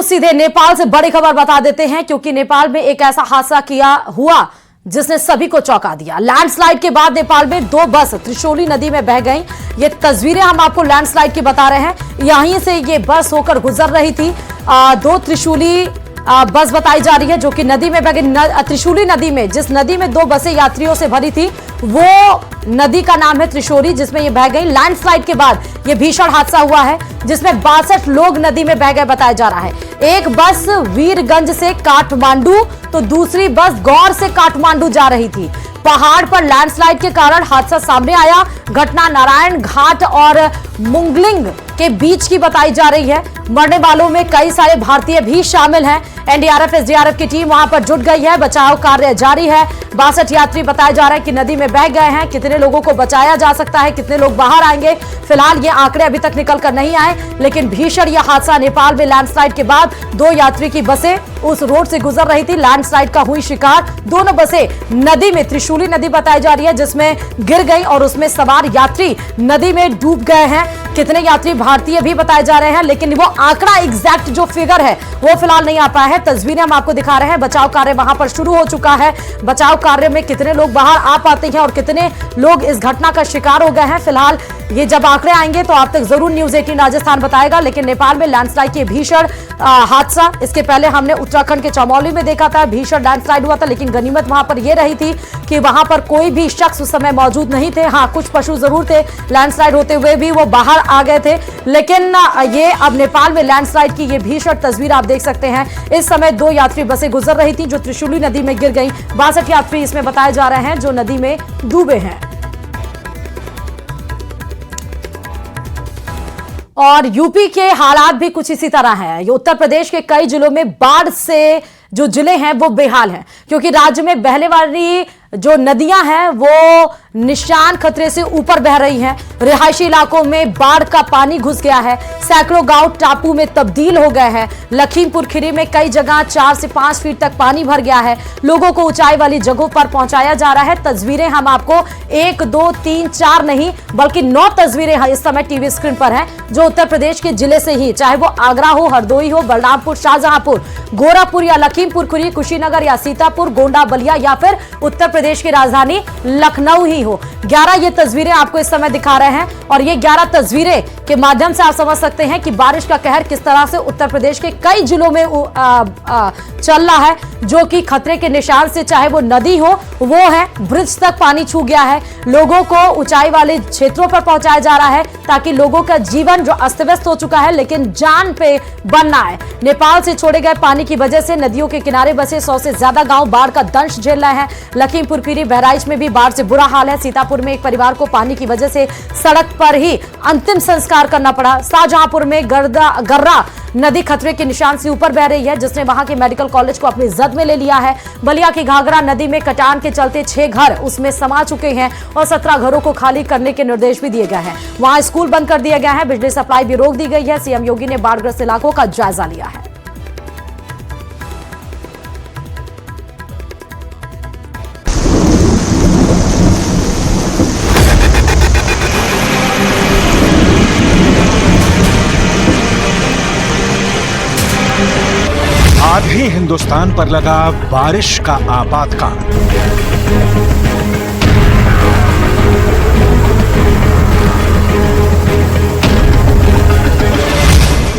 सीधे नेपाल से बड़ी खबर बता देते हैं, क्योंकि नेपाल में एक ऐसा हादसा हुआ जिसने सभी को चौंका दिया। लैंडस्लाइड के बाद नेपाल में 2 बस त्रिशूली नदी में बह गईं। ये तस्वीरें हम आपको लैंडस्लाइड की बता रहे हैं। यहीं से ये बस होकर गुजर रही थी। 2 त्रिशूली बस बताई जा रही है जो कि नदी में बह गई। त्रिशूली नदी में, जिस नदी में 2 बसें यात्रियों से भरी थी, वो नदी का नाम है त्रिशूली, जिसमें ये बह गई। लैंडस्लाइड के बाद ये भीषण हादसा हुआ है जिसमें 62 लोग नदी में बह गए बताया जा रहा है। एक बस वीरगंज से काठमांडू तो दूसरी बस गौर से काठमांडू जा रही थी। पहाड़ पर लैंडस्लाइड के कारण हादसा सामने आया। घटना नारायण घाट और मुंगलिंग के बीच की बताई जा रही है। मरने वालों में कई सारे भारतीय भी शामिल हैं। एनडीआरएफ एसडीआरएफ की टीम वहां पर जुट गई है। बचाव कार्य जारी है। 62 यात्री बताया जा रहा है कि नदी में बह गए हैं। कितने लोगों को बचाया जा सकता है, कितने लोग बाहर आएंगे, फिलहाल ये आंकड़े अभी तक निकल कर नहीं आए। लेकिन भीषण यह हादसा नेपाल में लैंडस्लाइड के बाद 2 यात्री की बसें उस रोड से गुजर रही थी। लैंडस्लाइड का हुई शिकार। दोनों बसें नदी में, त्रिशूली नदी बताई जा रही है, जिसमें गिर गई और उसमें सवार यात्री नदी में डूब गए हैं। कितने यात्री भारतीय भी बताए जा रहे हैं, लेकिन वो आंकड़ा एग्जैक्ट जो फिगर है वो फिलहाल नहीं आ पाया है। तस्वीरें हम आपको दिखा रहे हैं। बचाव कार्य वहां पर शुरू हो चुका है। बचाव कार्य में कितने लोग बाहर आ पाते हैं और कितने लोग इस घटना का शिकार हो गए हैं, फिलहाल ये जब आंकड़े आएंगे तो आप तक जरूर न्यूज 18 राजस्थान बताएगा। लेकिन नेपाल में लैंडस्लाइड के भीषण हादसा, इसके पहले हमने उत्तराखंड के चमोली में देखा था, भीषण लैंडस्लाइड हुआ था, लेकिन गनीमत वहां पर यह रही थी कि वहां पर कोई भी शख्स उस समय मौजूद नहीं थे। हाँ, कुछ पशु जरूर थे, लैंडस्लाइड होते हुए भी वो बाहर आ गए थे। लेकिन ये अब नेपाल में लैंडस्लाइड की ये भीषण तस्वीर आप देख सकते हैं। इस समय 2 यात्री बसें गुजर रही थी जो त्रिशूली नदी में गिर गई। 62 यात्री इसमें बताए जा रहे हैं जो नदी में डूबे हैं। और यूपी के हालात भी कुछ इसी तरह हैं। ये उत्तर प्रदेश के कई जिलों में बाढ़ से जो जिले हैं वो बेहाल हैं, क्योंकि राज्य में बहने वाली जो नदियां हैं वो निशान खतरे से ऊपर बह रही हैं। रिहायशी इलाकों में बाढ़ का पानी घुस गया है। सैकड़ों गांव टापू में तब्दील हो गए हैं। लखीमपुर खीरी में कई जगह 4 से 5 फीट तक पानी भर गया है। लोगों को ऊंचाई वाली जगहों पर पहुंचाया जा रहा है। तस्वीरें हम आपको 1, 2, 3, 4 नहीं बल्कि 9 तस्वीरें इस समय टीवी स्क्रीन पर हैं, जो उत्तर प्रदेश के जिले से ही, चाहे वो आगरा हो, हरदोई हो, बलरामपुर, शाहजहांपुर, गोरखपुर या लखीमपुर खीरी, कुशीनगर या सीतापुर, गोंडा, बलिया या फिर उत्तर प्रदेश की राजधानी लखनऊ ही हो। 11 ये तस्वीरें आपको इस समय दिखा रहे हैं और ये 11 तस्वीरें के माध्यम से आप समझ सकते हैं कि बारिश का कहर किस तरह से उत्तर प्रदेश के कई जिलों में चल रहा है, जो कि खतरे के निशान से, चाहे वो नदी हो, वो है, ब्रिज तक पानी छू गया है। लोगों को ऊंचाई वाले क्षेत्रों पर पहुंचाया जा रहा है ताकि लोगों का जीवन जो अस्त व्यस्त हो चुका है लेकिन जान पे बनना है। नेपाल से छोड़े गए पानी की वजह से नदियों के किनारे बसे 100 से ज्यादा गांव बाढ़ का दंश झेल रहे हैं। लखीमपुर खीरी, बहराइच में भी बाढ़ से बुरा हाल है। सीतापुर में एक परिवार को पानी की वजह से सड़क पर ही अंतिम संस्कार करना पड़ा। शाहजहांपुर में गर्रा नदी खतरे के निशान से ऊपर बह रही है, जिसने वहां के मेडिकल कॉलेज को अपनी जद में ले लिया है। बलिया की घाघरा नदी में कटान के चलते 6 घर उसमें समा चुके हैं और 17 घरों को खाली करने के निर्देश भी दिए गए हैं। वहां स्कूल बंद कर दिया गया है। बिजली सप्लाई भी रोक दी गई है। सीएम योगी ने बाढ़ग्रस्त इलाकों का जायजा लिया है। आधे हिंदुस्तान पर लगा बारिश का आपातकाल।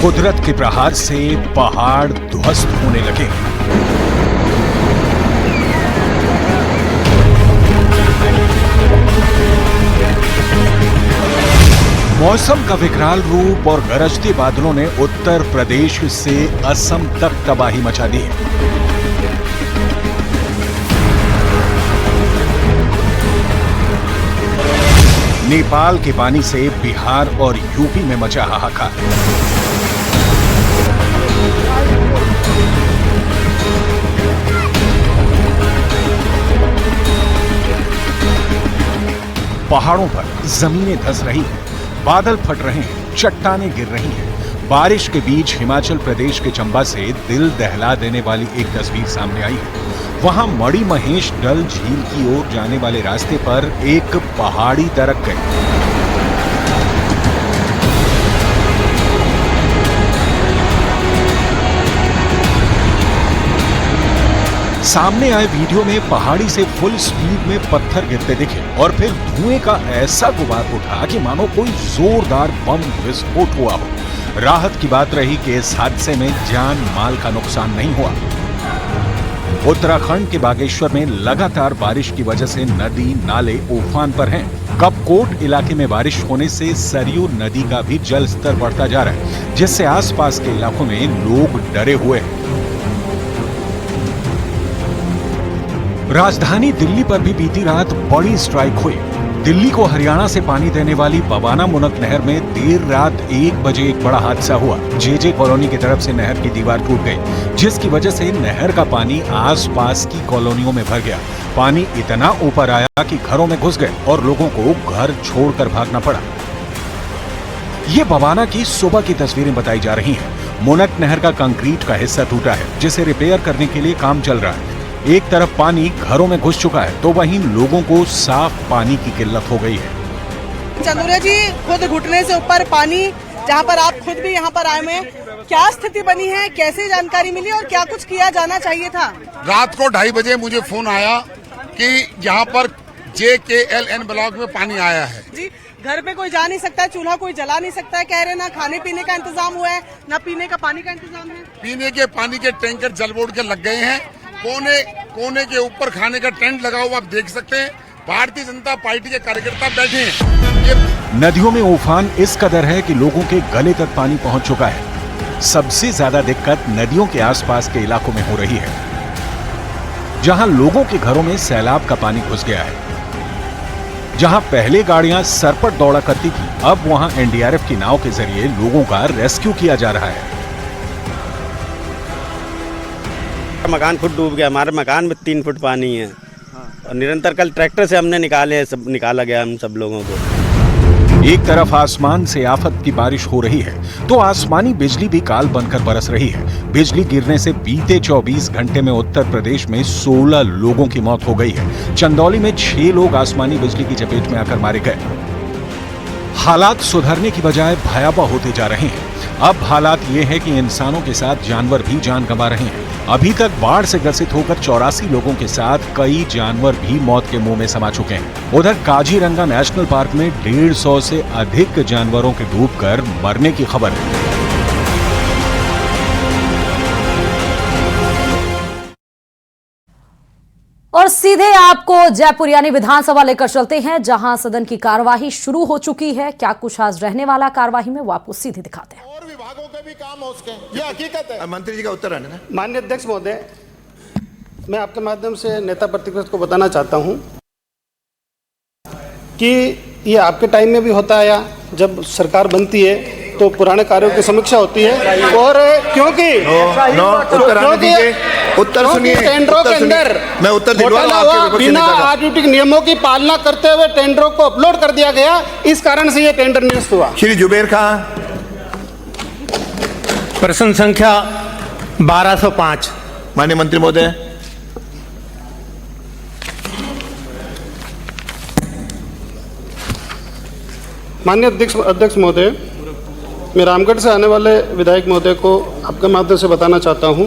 कुदरत के प्रहार से पहाड़ ध्वस्त होने लगे। मौसम का विकराल रूप और गरजते बादलों ने उत्तर प्रदेश से असम तक तबाही मचा दी। नेपाल के पानी से बिहार और यूपी में मचा हाहाकार। पहाड़ों पर जमीनें धंस रही हैं, बादल फट रहे हैं, चट्टानें गिर रही हैं। बारिश के बीच हिमाचल प्रदेश के चंबा से दिल दहला देने वाली एक तस्वीर सामने आई है। वहां मणि महेश डल झील की ओर जाने वाले रास्ते पर एक पहाड़ी दरक गई। सामने आए वीडियो में पहाड़ी से फुल स्पीड में पत्थर गिरते दिखे और फिर धुएं का ऐसा गुबार उठा कि मानो कोई जोरदार बम विस्फोट हुआ हो। राहत की बात रही कि इस हादसे में जान माल का नुकसान नहीं हुआ। उत्तराखंड के बागेश्वर में लगातार बारिश की वजह से नदी नाले उफान पर हैं। कपकोट इलाके में बारिश होने से सरयू नदी का भी जल स्तर बढ़ता जा रहा है, जिससे आसपास के इलाकों में लोग डरे हुए हैं। राजधानी दिल्ली पर भी बीती रात बड़ी स्ट्राइक हुई। दिल्ली को हरियाणा से पानी देने वाली बवाना मुनक नहर में देर रात 1 बजे एक बड़ा हादसा हुआ। जेजे कॉलोनी की तरफ से नहर की दीवार टूट गई, जिसकी वजह से नहर का पानी आसपास की कॉलोनियों में भर गया। पानी इतना ऊपर आया कि घरों में घुस गए और लोगों को घर छोड़कर भागना पड़ा। ये बवाना की सुबह की तस्वीरें बताई जा रही हैं। मुनक नहर का कंक्रीट का हिस्सा टूटा है, जिसे रिपेयर करने के लिए काम चल रहा है। एक तरफ पानी घरों में घुस चुका है, तो वहीं लोगों को साफ पानी की किल्लत हो गई है। चंदूरा जी, खुद घुटने से ऊपर पानी, जहां पर आप खुद भी यहां पर आए हुए हैं, क्या स्थिति बनी है, कैसे जानकारी मिली और क्या कुछ किया जाना चाहिए था? रात को 2:30 बजे मुझे फोन आया कि यहाँ पर JKLN ब्लॉक में पानी आया है। जी, घर पे कोई जा नहीं सकता है, चूल्हा कोई जला नहीं सकता है, कह रहे ना खाने पीने का इंतजाम हुआ है, ना पीने का पानी का इंतजाम है। पीने के पानी के टैंकर जल बोर्ड के लग गए हैं। कोने के ऊपर खाने का टेंट लगा हुआ आप देख सकते हैं। भारतीय जनता पार्टी के कार्यकर्ता बैठे हैं। नदियों में उफान इस कदर है कि लोगों के गले तक पानी पहुंच चुका है। सबसे ज्यादा दिक्कत नदियों के आसपास के इलाकों में हो रही है, जहां लोगों के घरों में सैलाब का पानी घुस गया है। जहां पहले गाड़ियां सरपट दौड़ा करती थी, अब वहां NDRF की नाव के जरिए लोगों का रेस्क्यू किया जा रहा है। मकान खुद डूब गया, हमारे मकान में 3 फुट पानी है। और निरंतर कल ट्रैक्टर से हमने निकाला गया हम सब लोगों को। एक तरफ आसमान से आफत की बारिश हो रही है, तो आसमानी बिजली भी काल बनकर बरस रही है। बिजली गिरने से बीते 24 घंटे में उत्तर प्रदेश में 16 लोगों की मौत हो गई है। चंदौली में 6 लोग आसमानी बिजली की चपेट में आकर मारे गए। हालात सुधरने की बजाय भयावह होते जा रहे हैं। अब हालात ये है कि इंसानों के साथ जानवर भी जान गंवा रहे हैं। अभी तक बाढ़ से ग्रसित होकर 84 लोगों के साथ कई जानवर भी मौत के मुंह में समा चुके हैं। उधर काजीरंगा नेशनल पार्क में 150 से अधिक जानवरों के डूबकर मरने की खबर है। और सीधे आपको जयपुर यानी विधानसभा लेकर चलते हैं, जहां सदन की कार्यवाही शुरू हो चुकी है। क्या कुछ आज रहने वाला कार्यवाही में, वो आपको सीधे दिखाते हैं। और विभागों के भी काम हो उसके, ये हकीकत है। मंत्री जी का उत्तर है ना। माननीय अध्यक्ष महोदय, मैं आपके माध्यम से नेता प्रतिपक्ष को बताना चाहता हूं कि ये आपके टाइम में भी होता है, या जब सरकार बनती है तो पुराने कार्यों की समीक्षा होती है। और क्योंकि उत्तर सुनिए, टेंडरों के अंदर मैं उत्तर दिलवा बिना ऑडिटिंग नियमों की पालना करते हुए टेंडरों को अपलोड कर दिया गया, इस कारण से ये टेंडर निरस्त हुआ। श्री जुबेर खां, प्रश्न संख्या 1205। माननीय मंत्री महोदय। माननीय अध्यक्ष महोदय, मैं रामगढ़ से आने वाले विधायक महोदय को आपके माध्यम से बताना चाहता हूं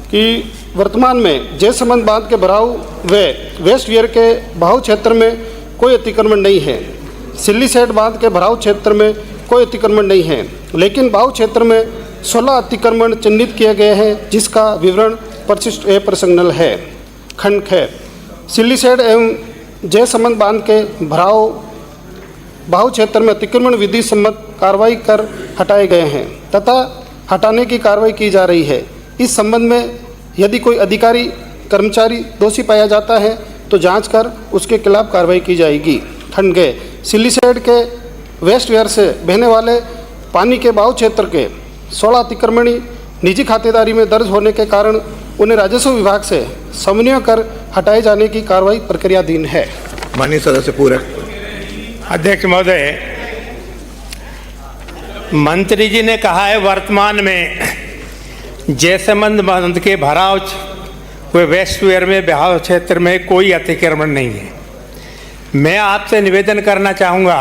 कि वर्तमान में जयसमंद बांध के भराव व वेस्ट वियर के बहाव क्षेत्र में कोई अतिक्रमण नहीं है। सिल्ली सेठ बांध के भराव क्षेत्र में कोई अतिक्रमण नहीं है, लेकिन बहाव क्षेत्र में 16 अतिक्रमण चिन्हित किए गए हैं, जिसका विवरण परिशिष्ट ए प्रसंगनल है। खंड ख, सिल्ली सेठ एवं जयसमंद बांध के बहाव क्षेत्र में अतिक्रमण विधि सम्मत कार्रवाई कर हटाए गए हैं तथा हटाने की कार्रवाई की जा रही है। इस संबंध में यदि कोई अधिकारी कर्मचारी दोषी पाया जाता है तो जांच कर उसके खिलाफ कार्रवाई की जाएगी। खंड ग, सिल्ली सेठ के वेस्ट वियर से बहने वाले पानी के बहाव क्षेत्र के 16 अतिक्रमणी निजी खातेदारी में दर्ज होने के कारण उन्हें राजस्व विभाग से समन्वय कर हटाए जाने की कार्रवाई प्रक्रियाधीन है। माननीय सदस्य पूरक। अध्यक्ष महोदय, मंत्री जी ने कहा है वर्तमान में जयसमंद बांध के भराव व वेस्ट वियर में बहाव क्षेत्र में कोई अतिक्रमण नहीं है। मैं आपसे निवेदन करना चाहूँगा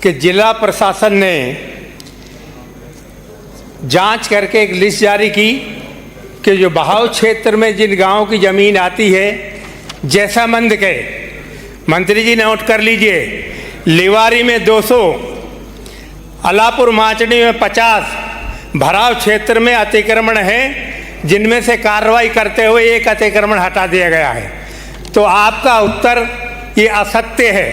कि जिला प्रशासन ने जांच करके एक लिस्ट जारी की कि जो बहाव क्षेत्र में जिन गांव की जमीन आती है, जैसामंद के मंत्री जी नोट कर लीजिए, लिवारी में 200, अलापुर माचड़ी में 50 भराव क्षेत्र में अतिक्रमण है, जिनमें से कार्रवाई करते हुए एक अतिक्रमण हटा दिया गया है। तो आपका उत्तर ये असत्य है।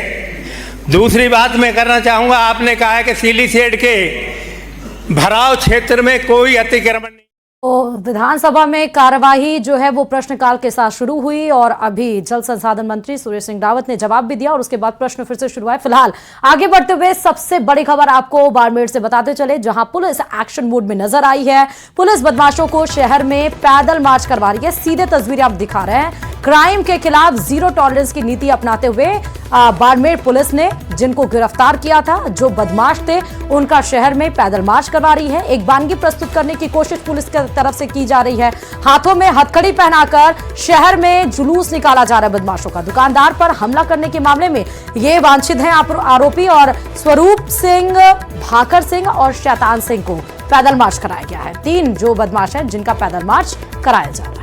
दूसरी बात मैं करना चाहूँगा, आपने कहा है कि सीलीसेड के भराव क्षेत्र में कोई अतिक्रमण नहीं। तो विधानसभा में कार्यवाही जो है वो प्रश्नकाल के साथ शुरू हुई और अभी जल संसाधन मंत्री सुरेश सिंह रावत ने जवाब भी दिया और उसके बाद प्रश्न फिर से शुरू हुआ है। फिलहाल आगे बढ़ते हुए सबसे बड़ी खबर आपको बाड़मेर से बताते चले, जहां पुलिस एक्शन मोड में नजर आई है। पुलिस बदमाशों को शहर में पैदल मार्च करवा रही है। सीधे तस्वीरें आप दिखा रहे हैं। क्राइम के खिलाफ जीरो टॉलरेंस की नीति अपनाते हुए बाड़मेर पुलिस ने जिनको गिरफ्तार किया था, जो बदमाश थे, उनका शहर में पैदल मार्च करवा रही है। एक वानगी प्रस्तुत करने की कोशिश पुलिस की तरफ से की जा रही है। हाथों में हथकड़ी पहनाकर शहर में जुलूस निकाला जा रहा है बदमाशों का। दुकानदार पर हमला करने के मामले में ये वांछित हैं आरोपी और स्वरूप सिंह, भाकर सिंह और शैतान सिंह को पैदल मार्च कराया गया है। 3 जो बदमाश हैं जिनका पैदल मार्च कराया जा रहा है।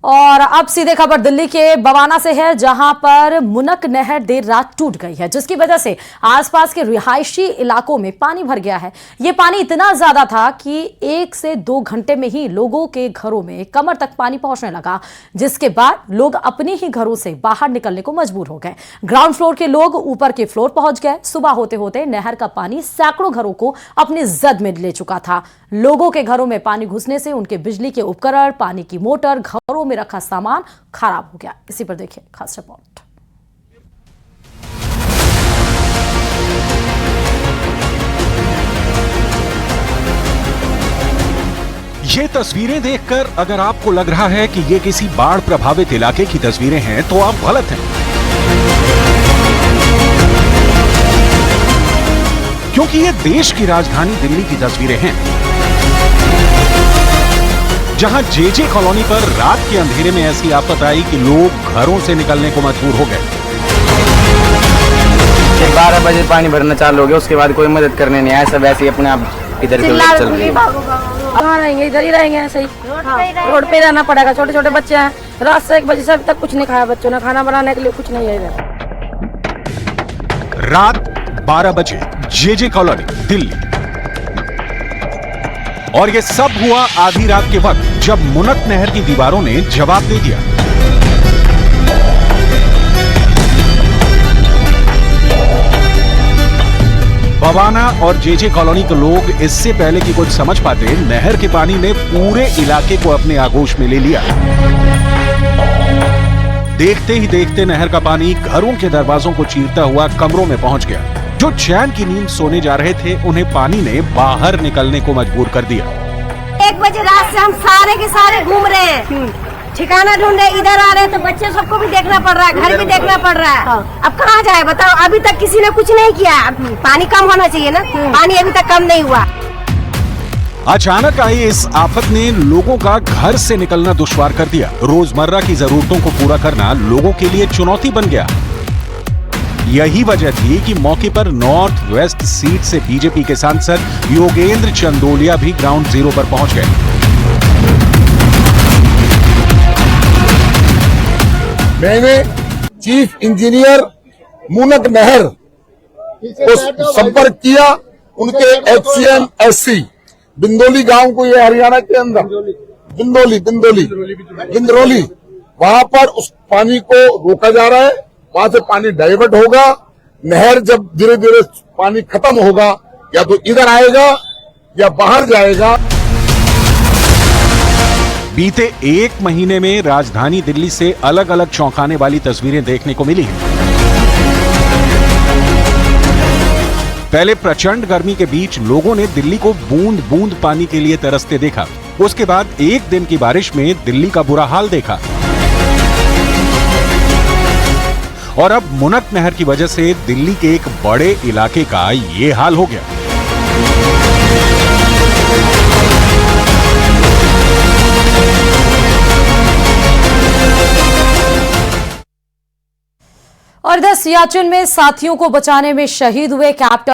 और अब सीधे खबर दिल्ली के बवाना से है, जहां पर मुनक नहर देर रात टूट गई है, जिसकी वजह से आसपास के रिहायशी इलाकों में पानी भर गया है। यह पानी इतना ज्यादा था कि 1 से 2 घंटे में ही लोगों के घरों में कमर तक पानी पहुंचने लगा, जिसके बाद लोग अपने ही घरों से बाहर निकलने को मजबूर हो गए। ग्राउंड फ्लोर के लोग ऊपर के फ्लोर पहुंच गए। सुबह होते होते नहर का पानी सैकड़ों घरों को अपनी जद में ले चुका था। लोगों के घरों में पानी घुसने से उनके बिजली के उपकरण, पानी की मोटर, घरों में रखा सामान खराब हो गया। इसी पर देखिए खास रिपोर्ट। ये तस्वीरें देखकर अगर आपको लग रहा है कि ये किसी बाढ़ प्रभावित इलाके की तस्वीरें हैं, तो आप गलत हैं। क्योंकि ये देश की राजधानी दिल्ली की तस्वीरें हैं, जहां जेजे कॉलोनी पर रात के अंधेरे में ऐसी आफत आई कि लोग घरों से निकलने को मजबूर हो गए। 12 बजे पानी भरना चालू हो गया, उसके बाद कोई मदद करने नहीं आया। सब ऐसे ही अपने आप इधर चल रहे। कहाँ रहेंगे, इधर ही रहेंगे ऐसे ही। रोड पे रहना पड़ेगा। छोटे छोटे बच्चे हैं, रात से 1 बजे से अभी तक कुछ नहीं खाया बच्चों ने। खाना बनाने के लिए कुछ नहीं है इधर। रात 12 बजे जेजे कॉलोनी दिल्ली, और ये सब हुआ आधी रात के वक्त, जब मुनक नहर की दीवारों ने जवाब दे दिया। बवाना और जेजे कॉलोनी के लोग इससे पहले कि कुछ समझ पाते, नहर के पानी ने पूरे इलाके को अपने आगोश में ले लिया। देखते ही देखते नहर का पानी घरों के दरवाजों को चीरता हुआ कमरों में पहुंच गया। जो चैन की नींद सोने जा रहे थे, उन्हें पानी ने बाहर निकलने को मजबूर कर दिया। 1 बजे रात से हम सारे के सारे घूम रहे हैं, ठिकाना ढूंढ रहे, इधर आ रहे हैं, तो बच्चे सबको भी देखना पड़ रहा है, घर भी देखना पड़ रहा है। अब कहाँ जाए बताओ? अभी तक किसी ने कुछ नहीं किया। पानी कम होना चाहिए ना, पानी अभी तक कम नहीं हुआ। अचानक आई इस आफत ने लोगों का घर से निकलना दुश्वार कर दिया। रोजमर्रा की जरूरतों को पूरा करना लोगों के लिए चुनौती बन गया। यही वजह थी कि मौके पर नॉर्थ वेस्ट सीट से बीजेपी के सांसद योगेंद्र चंदोलिया भी ग्राउंड जीरो पर पहुंच गए। मैंने चीफ इंजीनियर मुनक नहर को संपर्क किया। उनके HCM SC बिंदोली गांव को, ये हरियाणा के अंदर बिंदरोली, वहां पर उस पानी को रोका जा रहा है। वहां से पानी डाइवर्ट होगा। नहर जब धीरे धीरे पानी खत्म होगा, या तो इधर आएगा या बाहर जाएगा। बीते 1 महीने में राजधानी दिल्ली से अलग अलग चौंकाने वाली तस्वीरें देखने को मिली हैं। पहले प्रचंड गर्मी के बीच लोगों ने दिल्ली को बूंद बूंद पानी के लिए तरसते देखा। उसके बाद 1 दिन की बारिश में दिल्ली का बुरा हाल देखा, और अब मुनक नहर की वजह से दिल्ली के एक बड़े इलाके का ये हाल हो गया। और इधर सियाचिन में साथियों को बचाने में शहीद हुए कैप्टन